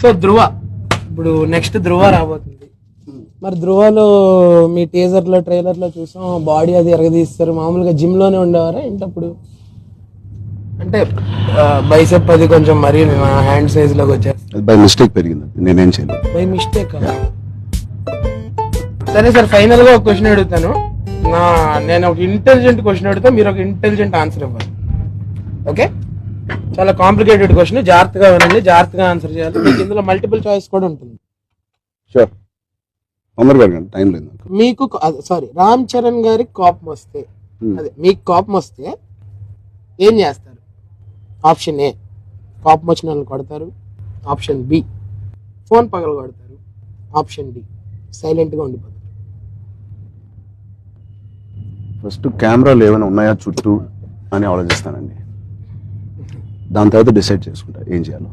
So ధ్రువ, ఇప్పుడు next ధ్రువ రాబోతుంది. మరి ధ్రువలో మీ టీజర్ లో ట్రైలర్ లో చూసాం, బాడీ అది ఎరగదీస్తారు. మామూలుగా జిమ్ లోనే ఉండేవారా ఏంటప్పుడు? అంటే బైసెప్ అది కొంచెం మరీ హ్యాండ్ సైజ్ లోకి వచ్చేస్తుంది. బై మిస్టేక్ పెరిగింది, నేనేం చేయలేదు. By mistake. సరే సార్, ఫైనల్ గా ఒక క్వశ్చన్ అడుగుతాను. నేను ఒక ఇంటెలిజెంట్ క్వశ్చన్ అడుగుతా, మీరు ఒక ఇంటెలిజెంట్ ఆన్సర్ ఇవ్వాలి. ఓకే? చాలా కాంప్లికేటెడ్ క్వశ్చన్, జాగ్రత్తగా వినండి, జాగ్రత్తగా ఆన్సర్ చేయాలి. మీకు ఇందులో మల్టిపుల్ చాయిస్ కూడా ఉంటుంది. షూర్, తొందరగా టైం లేదు. మీకు సారీ, రామ్ చరణ్ గారికి కోపం వస్తే, అదే మీకు కోపం వస్తే ఏం చేస్తారు? ఆప్షన్ ఏ, కోపం వచ్చిన వాళ్ళని కొడతారు. ఆప్షన్ బి, ఫోన్ పగల కొడతారు. ఆప్షన్ డి, సైలెంట్ గా ఉండిపోతారు. ఫస్ట్ కెమెరాలు ఏమైనా ఉన్నాయా చుట్టూ అని ఆలోచిస్తానండి. దాని తర్వాత డిసైడ్ చేసుకుంటా ఏం చేయాలో.